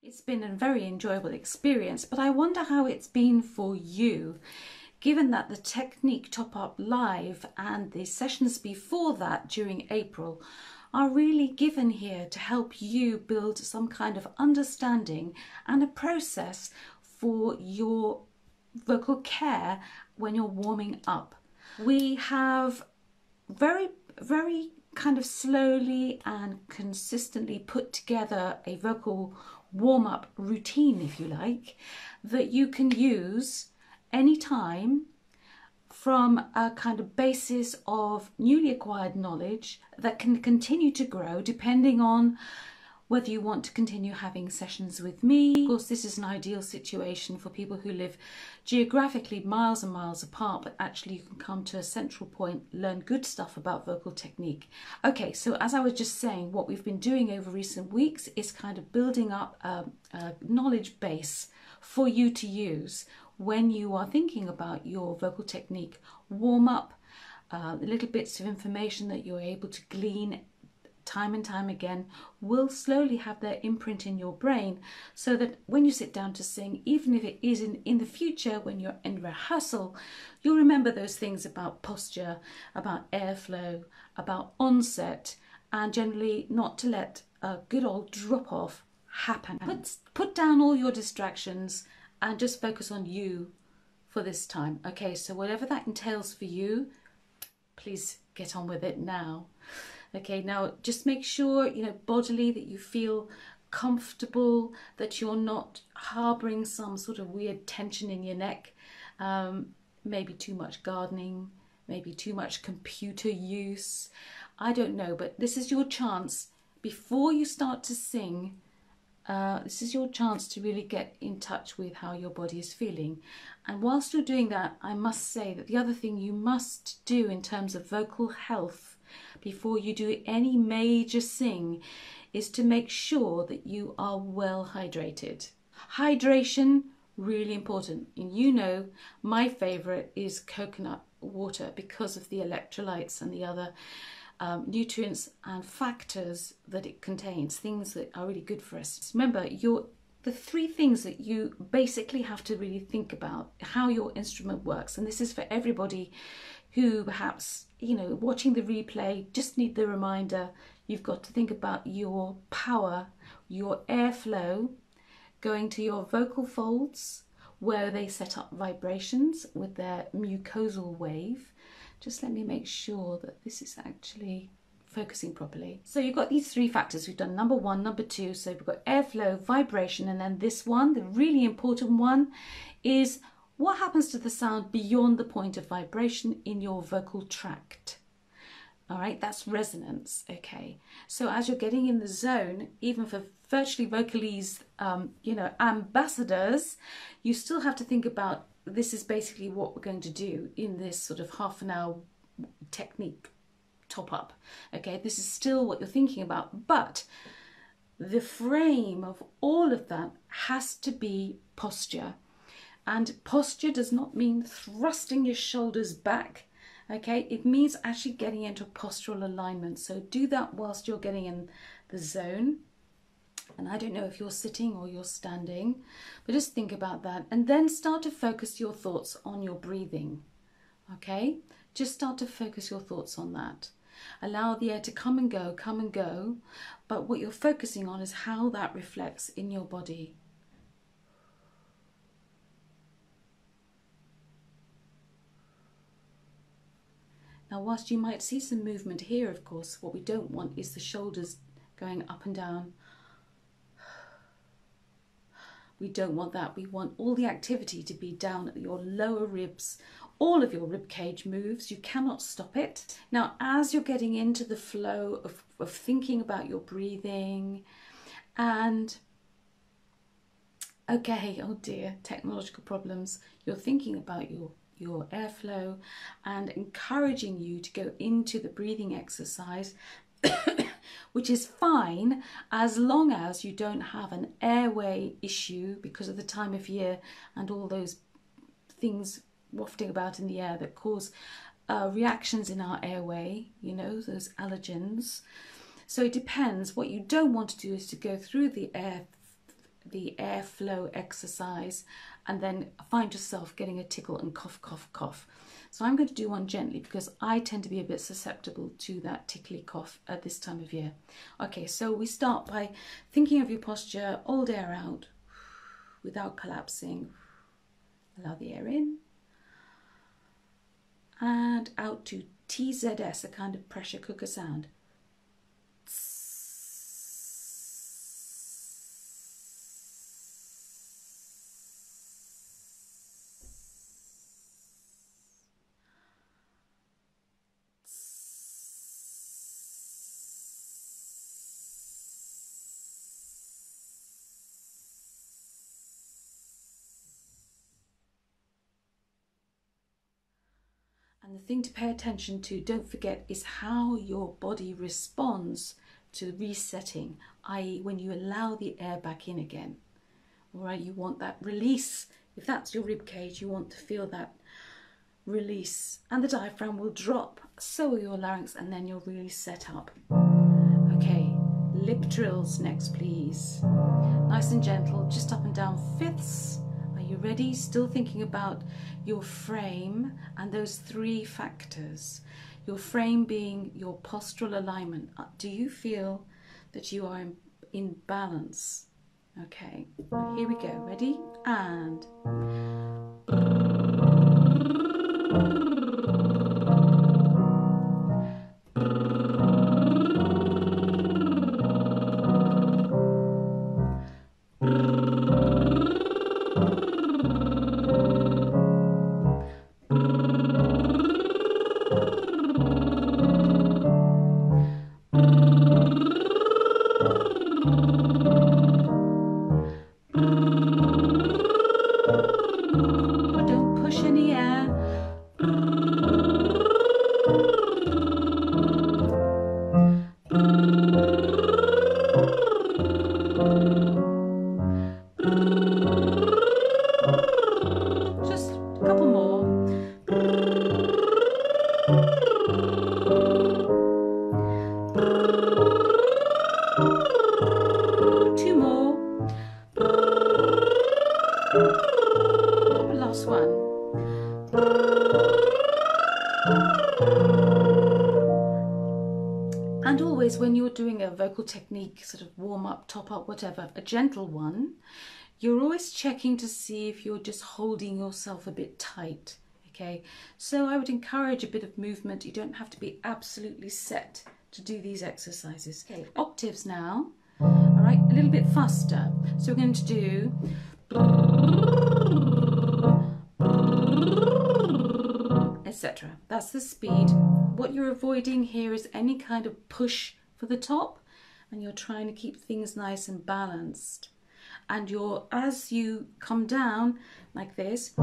It's been a very enjoyable experience, but I wonder how it's been for you, given that the Technique Top Up Live and the sessions before that during April are really given here to help you build some kind of understanding and a process for your vocal care when you're warming up. We have very kind of slowly and consistently put together a vocal warm-up routine, if you like, that you can use anytime from a kind of basis of newly acquired knowledge that can continue to grow depending on whether you want to continue having sessions with me. Of course, this is an ideal situation for people who live geographically miles and miles apart, but actually you can come to a central point, learn good stuff about vocal technique. Okay, so as I was just saying, what we've been doing over recent weeks is kind of building up a knowledge base for you to use when you are thinking about your vocal technique warm up, little bits of information that you're able to glean time and time again will slowly have their imprint in your brain, so that when you sit down to sing, even if it is in the future when you're in rehearsal, you'll remember those things about posture, about airflow, about onset, and generally not to let a good old drop off happen. Put down all your distractions and just focus on you for this time. Okay, so whatever that entails for you, please get on with it now. Okay, now just make sure, bodily, that you feel comfortable, that you're not harboring some sort of weird tension in your neck, maybe too much gardening, maybe too much computer use. I don't know, but this is your chance before you start to sing. This is your chance to really get in touch with how your body is feeling. And whilst you're doing that, I must say that the other thing you must do in terms of vocal health before you do any major sing is to make sure that you are well hydrated. Hydration, really important. And my favourite is coconut water because of the electrolytes and the other nutrients and factors that it contains, things that are really good for us. Remember, the three things that you basically have to really think about how your instrument works, and this is for everybody who perhaps, watching the replay, just need the reminder. You've got to think about your power, your airflow going to your vocal folds where they set up vibrations with their mucosal wave. Just let me make sure that this is actually focusing properly. So you've got these three factors. We've done number one, number two. So we've got airflow, vibration, and then this one, the really important one, is what happens to the sound beyond the point of vibration in your vocal tract. All right, that's resonance. Okay, so as you're getting in the zone, even for virtually Vocalese, ambassadors, you still have to think about, this is basically what we're going to do in this sort of half an hour technique top up. Okay, this is still what you're thinking about, but the frame of all of that has to be posture. And posture does not mean thrusting your shoulders back. Okay, it means actually getting into postural alignment. So do that whilst you're getting in the zone. And I don't know if you're sitting or you're standing, but just think about that. And then start to focus your thoughts on your breathing. Okay, just start to focus your thoughts on that. Allow the air to come and go, but what you're focusing on is how that reflects in your body. Now, whilst you might see some movement here, of course, what we don't want is the shoulders going up and down. We don't want that. We want all the activity to be down at your lower ribs. All of your rib cage moves. You cannot stop it. Now, as you're getting into the flow of thinking about your breathing and, okay, oh dear, technological problems, you're thinking about your airflow and encouraging you to go into the breathing exercise, which is fine as long as you don't have an airway issue because of the time of year and all those things wafting about in the air that cause reactions in our airway, those allergens. So it depends. What you don't want to do is to go through the the airflow exercise, and then find yourself getting a tickle and cough, cough, cough. So I'm going to do one gently because I tend to be a bit susceptible to that tickly cough at this time of year. Okay, so we start by thinking of your posture, hold air out without collapsing. Allow the air in and out to TZS, a kind of pressure cooker sound. And the thing to pay attention to, don't forget, is how your body responds to resetting, i.e. when you allow the air back in again. All right, you want that release. If that's your rib cage, you want to feel that release. And the diaphragm will drop, so will your larynx, and then you'll really set up. Okay, lip trills next, please. Nice and gentle, just up and down fifths. Are you ready? Still thinking about your frame and those three factors. Your frame being your postural alignment. Do you feel that you are in balance? Okay, here we go. Ready? And when you're doing a vocal technique, sort of warm up, top up, whatever, a gentle one, you're always checking to see if you're just holding yourself a bit tight. Okay, so I would encourage a bit of movement. You don't have to be absolutely set to do these exercises. Okay, octaves now. All right, a little bit faster. So we're going to do etc. That's the speed. What you're avoiding here is any kind of push for the top, and you're trying to keep things nice and balanced. And as you come down like this,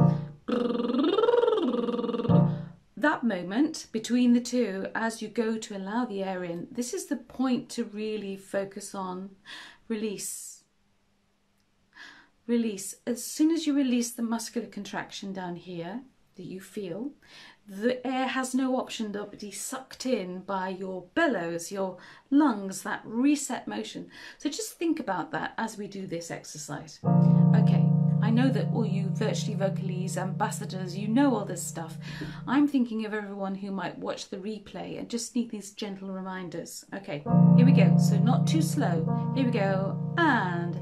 that moment between the two, as you go to allow the air in, this is the point to really focus on release. Release. As soon as you release the muscular contraction down here that you feel, the air has no option to be sucked in by your bellows, your lungs, that reset motion. So just think about that as we do this exercise. Okay, I know that all you virtually vocalese ambassadors, you know all this stuff. I'm thinking of everyone who might watch the replay and just need these gentle reminders. Okay, here we go. So not too slow. Here we go. And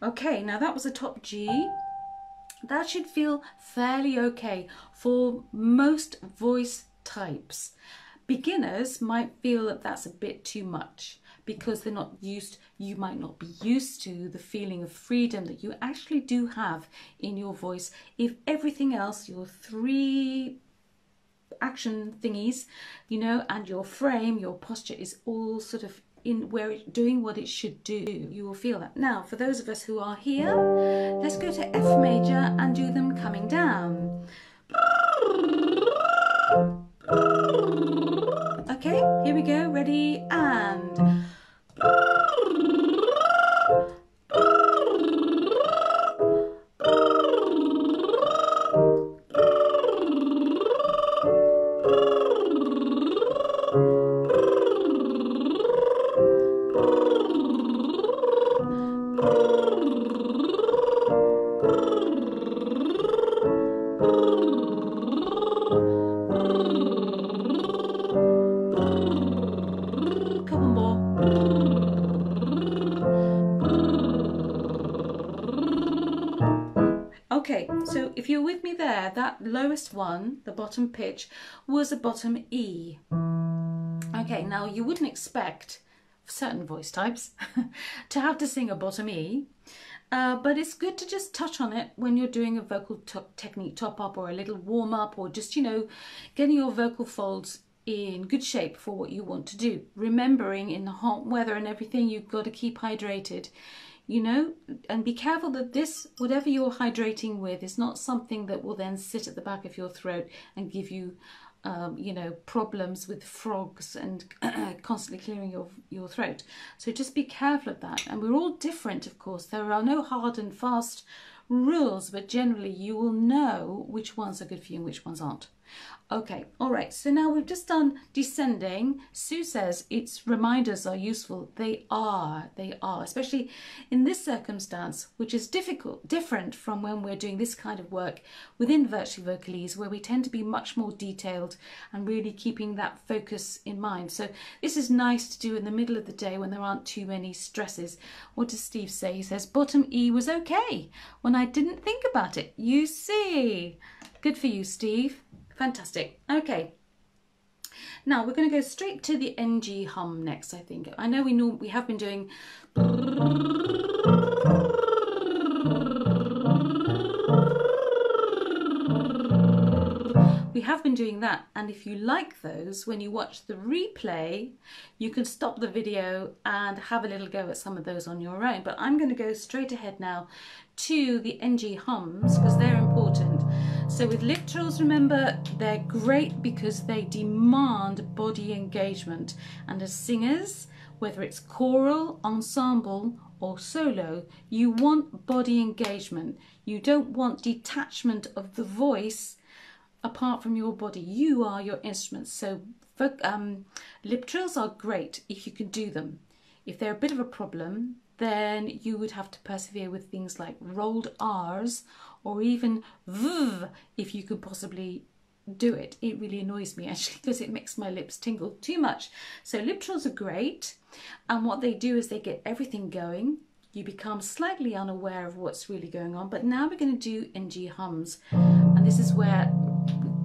okay, now that was a top G. That should feel fairly okay for most voice types. Beginners might feel that that's a bit too much because they're not used, you might not be used to the feeling of freedom that you actually do have in your voice. If everything else, your three action thingies, you know, and your frame, your posture is all sort of in where it's doing what it should do. You will feel that. Now, for those of us who are here, let's go to F major and do them coming down. Okay, here we go. Ready? And... Okay, so if you're with me there, that lowest one, the bottom pitch, was a bottom E. Okay, now you wouldn't expect certain voice types to have to sing a bottom E, but it's good to just touch on it when you're doing a vocal technique top-up or a little warm-up, or just, you know, getting your vocal folds in good shape for what you want to do. Remembering in the hot weather and everything, you've got to keep hydrated. You know, and be careful that this, whatever you're hydrating with, is not something that will then sit at the back of your throat and give you, you know, problems with frogs and constantly clearing your throat. So just be careful of that. And we're all different, of course. There are no hard and fast rules, but generally you will know which ones are good for you and which ones aren't. Okay, all right, so now we've just done descending. Sue says its reminders are useful. They are, especially in this circumstance, which is different from when we're doing this kind of work within virtual vocalese, where we tend to be much more detailed and really keeping that focus in mind. So this is nice to do in the middle of the day when there aren't too many stresses. What does Steve say? He says, bottom E was okay when I didn't think about it. You see. Good for you, Steve. Fantastic. Okay. Now we're going to go straight to the NG hum next, I think. I know we have been doing... We have been doing that, and if you like those, when you watch the replay, you can stop the video and have a little go at some of those on your own. But I'm going to go straight ahead now to the NG hums, because they're important. So with lip trills, remember, they're great because they demand body engagement. And as singers, whether it's choral, ensemble, or solo, you want body engagement. You don't want detachment of the voice apart from your body. You are your instrument. So lip trills are great if you can do them. If they're a bit of a problem, then you would have to persevere with things like rolled R's, or even V if you could possibly do it. It really annoys me actually, because it makes my lips tingle too much. So lip trills are great, and what they do is they get everything going. You become slightly unaware of what's really going on. But now we're going to do NG hums, and this is where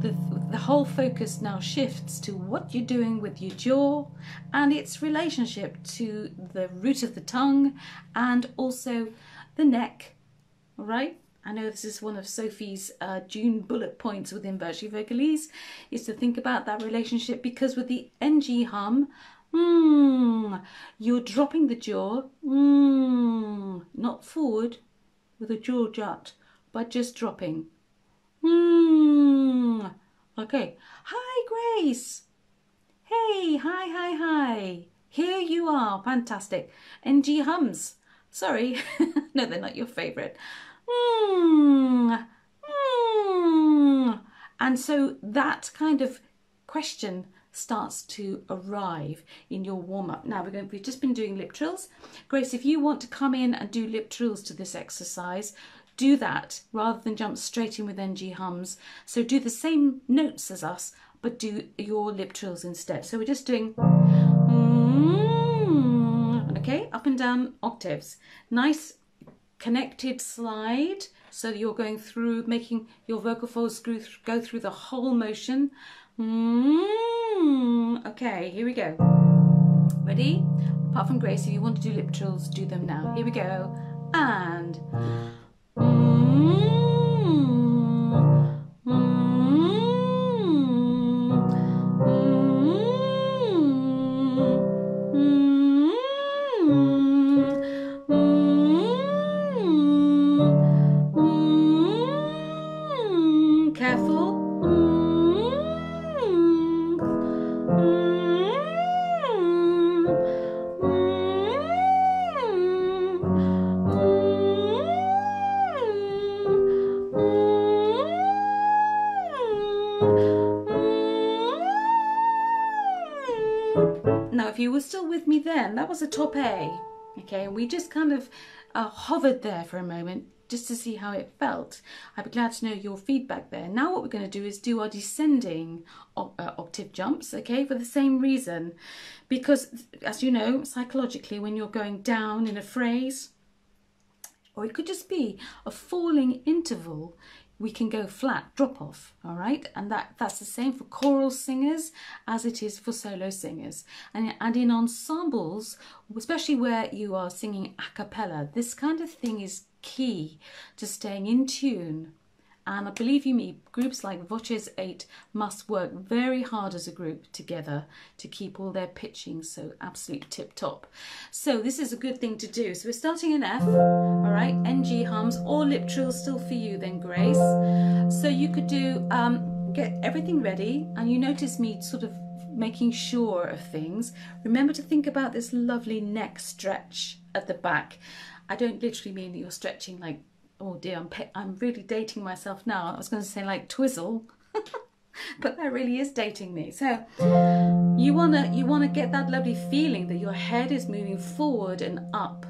the whole focus now shifts to what you're doing with your jaw and its relationship to the root of the tongue and also the neck. All right? I know this is one of Sophie's June bullet points within Virtual Vocalese, is to think about that relationship, because with the NG hum, you're dropping the jaw, not forward with a jaw jut, but just dropping. Okay. Hi, Grace. Hey, hi. Here you are. Fantastic. NG hums. Sorry. No, they're not your favourite. And so that kind of question starts to arrive in your warm-up. Now we've just been doing lip trills. Grace, if you want to come in and do lip trills to this exercise, do that rather than jump straight in with NG hums. So do the same notes as us, but do your lip trills instead. So we're just doing okay, up and down octaves. Nice connected slide, so you're going through, making your vocal folds go through the whole motion. Okay, here we go. Ready? Apart from Grace, if you want to do lip trills, do them now. Here we go. And if you were still with me then, that was a top A. Okay, and we just kind of hovered there for a moment just to see how it felt. I'd be glad to know your feedback there. Now what we're going to do is do our descending octave jumps, okay, for the same reason. Because, as you know, psychologically, when you're going down in a phrase, or it could just be a falling interval, we can go flat, drop off, all right? And that's the same for choral singers as it is for solo singers. And in ensembles, especially where you are singing a cappella, this kind of thing is key to staying in tune. And believe you me, groups like Voces 8 must work very hard as a group together to keep all their pitching so absolute tip top. So this is a good thing to do. So we're starting in F, all right, NG hums, or lip trills still for you then, Grace. So you could do, get everything ready, and you notice me sort of making sure of things. Remember to think about this lovely neck stretch at the back. I don't literally mean that you're stretching like, oh dear, I'm really dating myself now. I was going to say like twizzle, but that really is dating me. So you wanna get that lovely feeling that your head is moving forward and up.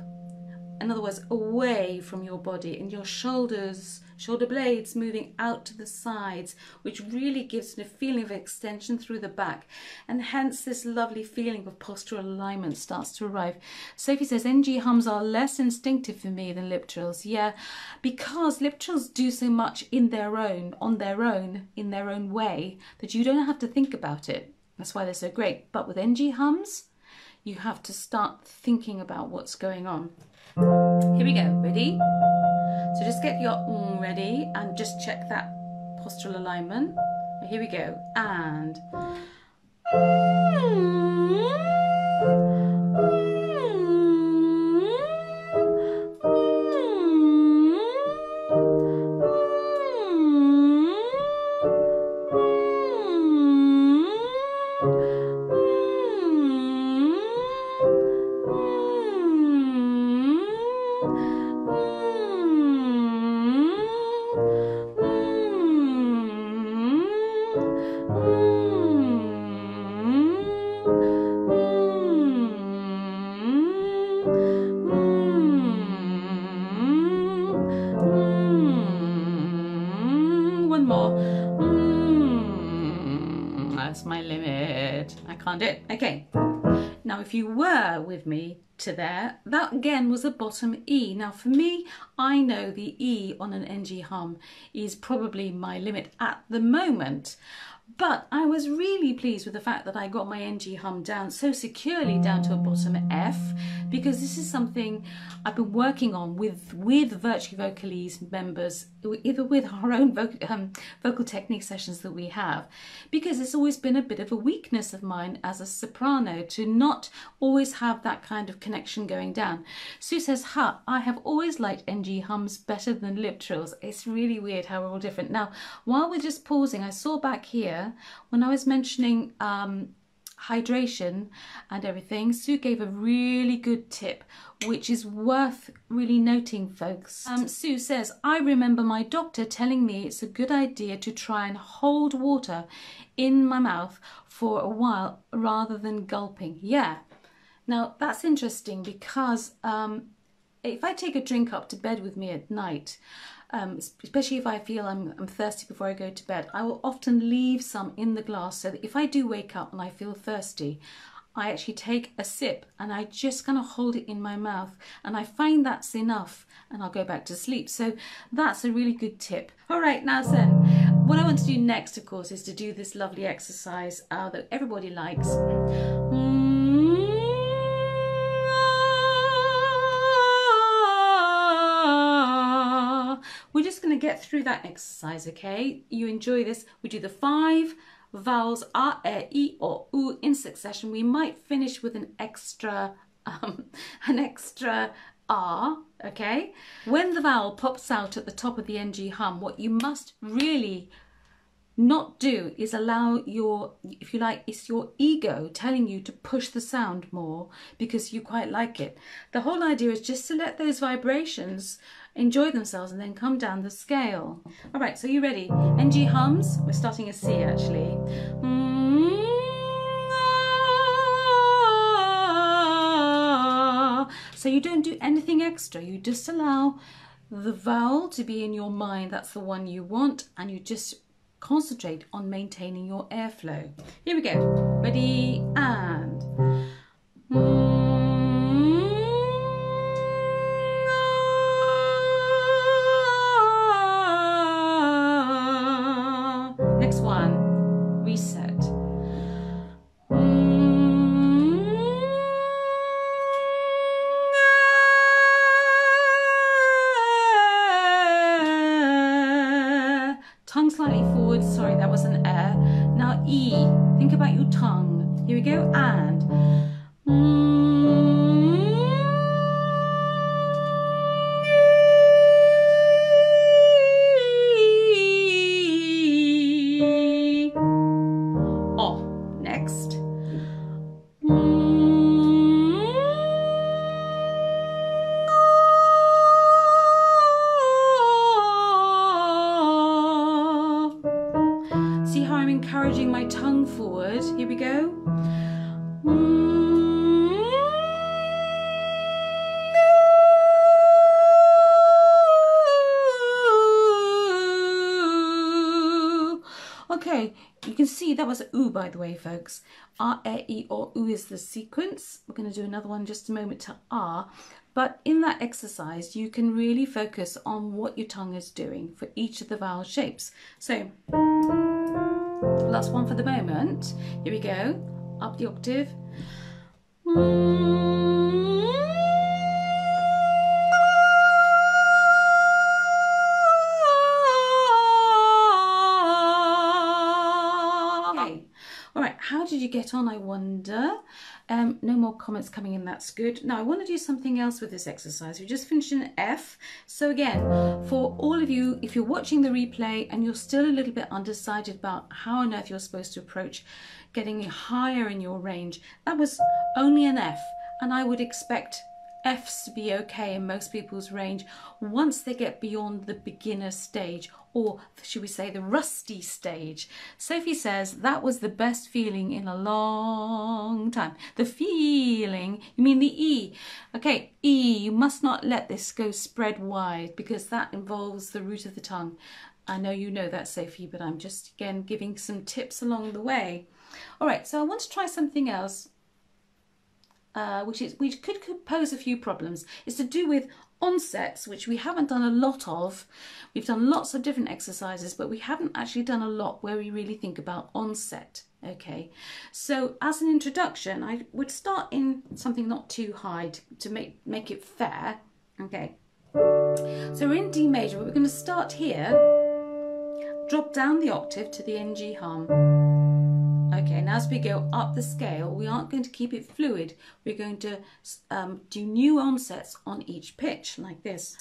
In other words, away from your body, and your shoulders, shoulder blades moving out to the sides, which really gives a feeling of extension through the back. And hence this lovely feeling of postural alignment starts to arrive. Sophie says, NG hums are less instinctive for me than lip trills. Yeah, because lip trills do so much in their own way, that you don't have to think about it. That's why they're so great. But with NG hums, you have to start thinking about what's going on. Here we go, ready? So just get your ready and just check that postural alignment. Here we go, and that's my limit. I can't do it. Okay. Now, if you were with me to there, that again was a bottom E. Now, for me, I know the E on an NG hum is probably my limit at the moment. But I was really pleased with the fact that I got my NG hum down so securely down to a bottom F, because this is something I've been working on with Virtually Vocalese members, either with our own vocal technique sessions that we have, because it's always been a bit of a weakness of mine as a soprano to not always have that kind of connection going down. Sue says, I have always liked NG hums better than lip trills. It's really weird how we're all different. Now, while we're just pausing, I saw back here when I was mentioning hydration and everything, Sue gave a really good tip, which is worth really noting, folks. Sue says, I remember my doctor telling me it's a good idea to try and hold water in my mouth for a while rather than gulping. Yeah, now that's interesting, because if I take a drink up to bed with me at night, especially if I feel I'm thirsty before I go to bed, I will often leave some in the glass so that if I do wake up and I feel thirsty, I actually take a sip and I just kind of hold it in my mouth, and I find that's enough and I'll go back to sleep. So that's a really good tip. All right, now then, what I want to do next, of course, is to do this lovely exercise that everybody likes. We're just going to get through that exercise, okay? You enjoy this. We do the 5 vowels A, E, I, O, U in succession. We might finish with an extra R, okay? When the vowel pops out at the top of the NG hum, what you must really not do is allow your, if you like, it's your ego telling you to push the sound more because you quite like it. The whole idea is just to let those vibrations enjoy themselves and then come down the scale. All right, so you ready? NG hums, we're starting a C actually. So you don't do anything extra. You just allow the vowel to be in your mind. That's the one you want, and you just concentrate on maintaining your airflow. Here we go. Ready, and next one, reset. Tongue slightly forward, sorry, that was an air. Now E, think about your tongue. Here we go, and oh, next. See how I'm encouraging my tongue forward? Here we go. Okay, you can see that was a oo, by the way, folks. R, E, or oo is the sequence. We're going to do another one in just a moment to R. But in that exercise, you can really focus on what your tongue is doing for each of the vowel shapes. So, last one for the moment. Here we go. Up the octave. Okay. All right, how did you get on, I wonder? No more comments coming in, that's good. Now I want to do something else with this exercise. We just finished an F. So again, for all of you, if you're watching the replay and you're still a little bit undecided about how on earth you're supposed to approach getting higher in your range, that was only an F, and I would expect Fs to be okay in most people's range once they get beyond the beginner stage, or should we say the rusty stage. Sophie says that was the best feeling in a long time. The feeling, you mean the E. Okay, E, you must not let this go spread wide because that involves the root of the tongue. I know you know that, Sophie, but I'm just again giving some tips along the way. All right, so I want to try something else. Which could pose a few problems. It's to do with onsets, which we haven't done a lot of. We've done lots of different exercises, but we haven't actually done a lot where we really think about onset. Okay, so as an introduction, I would start in something not too high to make it fair. Okay, so we're in D major, but we're going to start here, drop down the octave to the NG hum. Okay, and as we go up the scale, we aren't going to keep it fluid. We're going to do new onsets on each pitch, like this.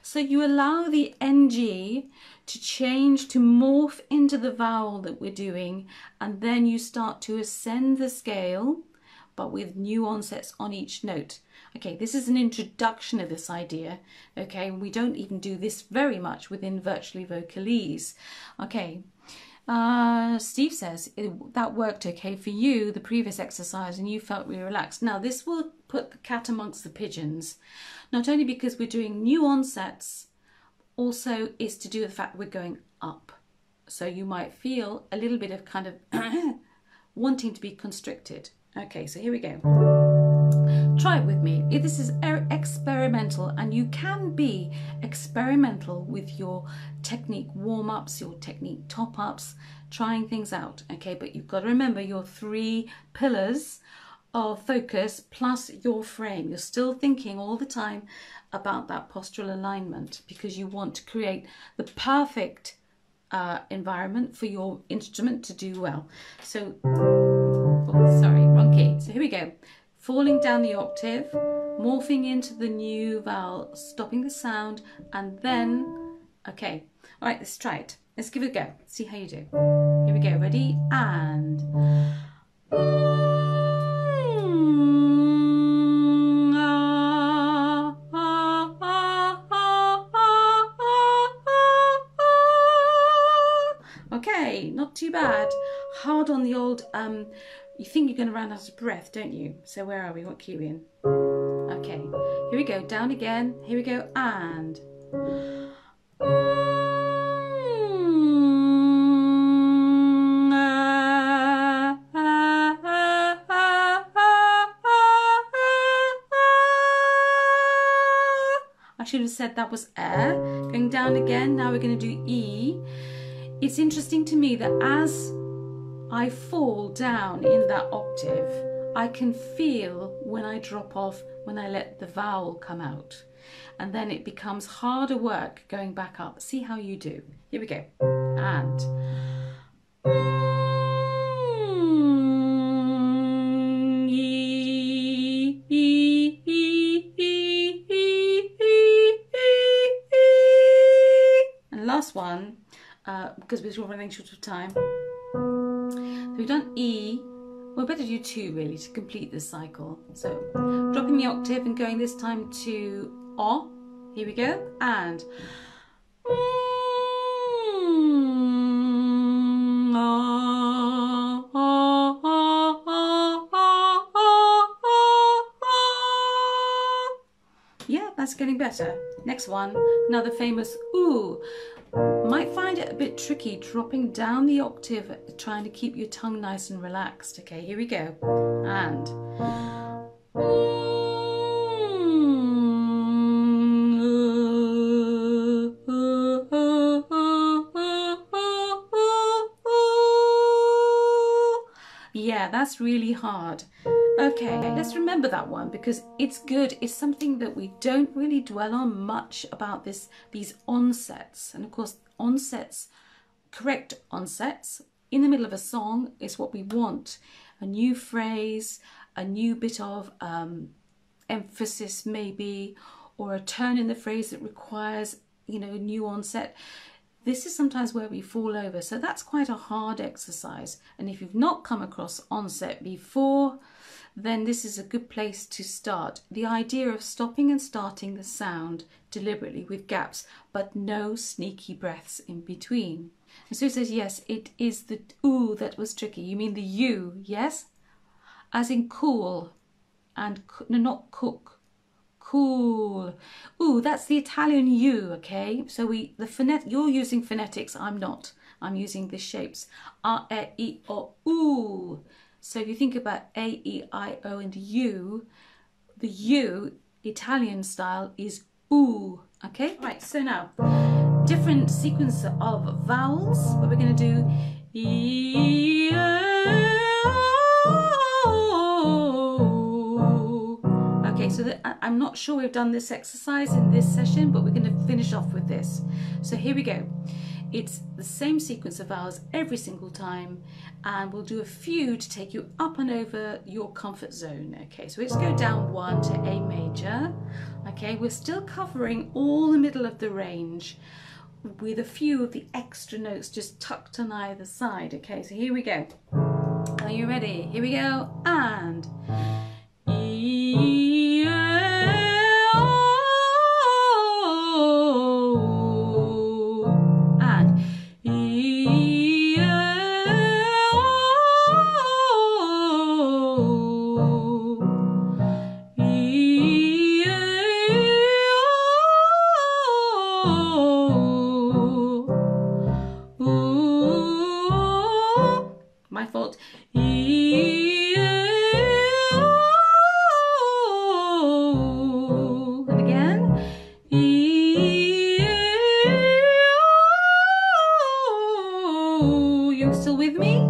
So you allow the NG to change, to morph into the vowel that we're doing, and then you start to ascend the scale, but with new onsets on each note. Okay, this is an introduction of this idea. Okay, we don't even do this very much within Virtually Vocalese. Okay, Steve says that worked okay for you, the previous exercise, and you felt really relaxed. Now this will put the cat amongst the pigeons, not only because we're doing new onsets, also is to do with the fact we're going up. So you might feel a little bit of kind of wanting to be constricted. Okay, so here we go. Try it with me. This is experimental, and you can be experimental with your technique warm-ups, your technique top-ups, trying things out. Okay, but you've got to remember your 3 pillars of focus plus your frame. You're still thinking all the time about that postural alignment because you want to create the perfect environment for your instrument to do well. So, oh, sorry, wrong key. So here we go. Falling down the octave, morphing into the new vowel, stopping the sound, and then, okay. All right, let's try it. Let's give it a go. See how you do. Here we go. Ready? And... Okay, not too bad. Hard on the old, you think you're going to run out of breath, don't you? So where are we? What key are we in? Okay, here we go. Down again. Here we go. And... I should have said that was air. Going down again. Now we're going to do E. It's interesting to me that as I fall down in that octave, I can feel when I drop off, when I let the vowel come out. And then it becomes harder work going back up. See how you do. Here we go. And... and last one, because we're running short of time. So we've done E. We'll better do 2 really to complete this cycle. So dropping the octave and going this time to O. Here we go. And yeah, that's getting better. Next one, another famous ooh. Might find it a bit tricky dropping down the octave, trying to keep your tongue nice and relaxed. Okay, here we go. And... yeah, that's really hard. Okay, let's remember that one because it's good. It's something that we don't really dwell on much about these onsets. And of course, onsets, correct onsets in the middle of a song is what we want. A new phrase, a new bit of emphasis maybe, or a turn in the phrase that requires, you know, a new onset. This is sometimes where we fall over. So that's quite a hard exercise. And if you've not come across onset before, then this is a good place to start. The idea of stopping and starting the sound deliberately with gaps, but no sneaky breaths in between. And Sue says, yes, it is the ooh that was tricky. You mean the U, yes? As in cool and no, not cook. Cool. Ooh, that's the Italian U, okay? So you're using phonetics, I'm not. I'm using the shapes. R, E, I, O, ooh. So if you think about A, E, I, O and U, the U, Italian style, is ooh, okay? Right, so now, different sequence of vowels, but we're going to do E, okay, so I'm not sure we've done this exercise in this session, but we're going to finish off with this. So here we go. It's the same sequence of vowels every single time, and we'll do a few to take you up and over your comfort zone. Okay, so let's go down 1 to A major. Okay, we're still covering all the middle of the range with a few of the extra notes just tucked on either side. Okay, so here we go. Are you ready? Here we go. And E. My fault. And again. You still with me?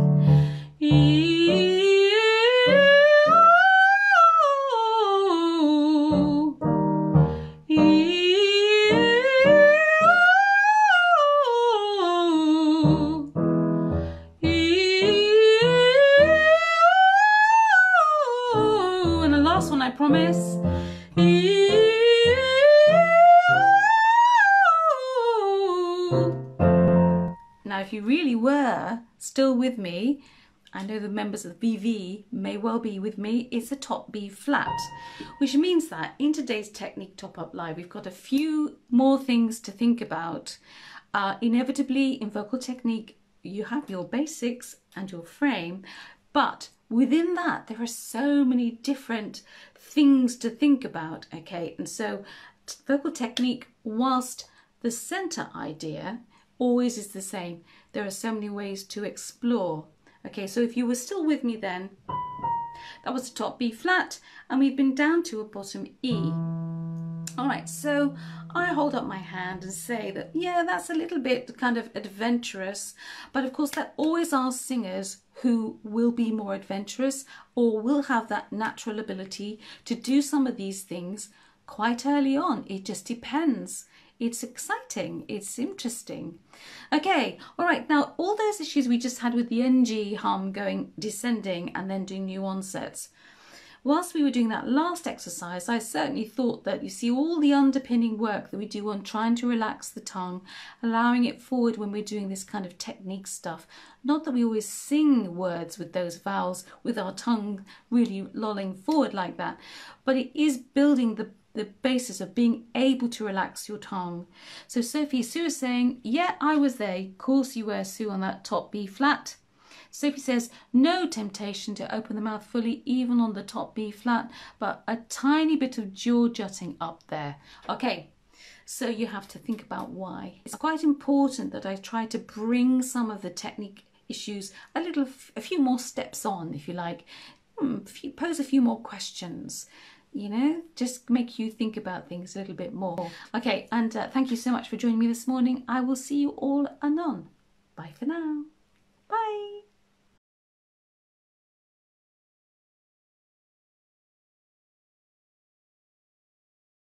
And the last one, I promise. Now, if you really were still with me, I know the members of the VV may well be with me, it's a top B flat, which means that in today's Technique Top Up Live, we've got a few more things to think about. Inevitably, in vocal technique, you have your basics and your frame, but within that there are so many different things to think about, okay? And so vocal technique, whilst the center idea always is the same, there are so many ways to explore. Okay, so if you were still with me then, that was the top B flat, and we've been down to a bottom E. All right, so I hold up my hand and say that, yeah, that's a little bit kind of adventurous, but of course that always are singers who will be more adventurous or will have that natural ability to do some of these things quite early on. It just depends. It's exciting, it's interesting. Okay, all right, now all those issues we just had with the NG hum going descending and then doing new onsets. Whilst we were doing that last exercise, I certainly thought that, you see, all the underpinning work that we do on trying to relax the tongue, allowing it forward when we're doing this kind of technique stuff. Not that we always sing words with those vowels with our tongue really lolling forward like that, but it is building the basis of being able to relax your tongue. So Sophie, Sue is saying, yeah, I was there. Of course you were, Sue, on that top B flat. Sophie says, no temptation to open the mouth fully, even on the top B flat, but a tiny bit of jaw jutting up there. Okay, so you have to think about why. It's quite important that I try to bring some of the technique issues a few more steps on, if you like. Pose a few more questions. You know, just make you think about things a little bit more. Okay, and thank you so much for joining me this morning. I will see you all anon. Bye for now.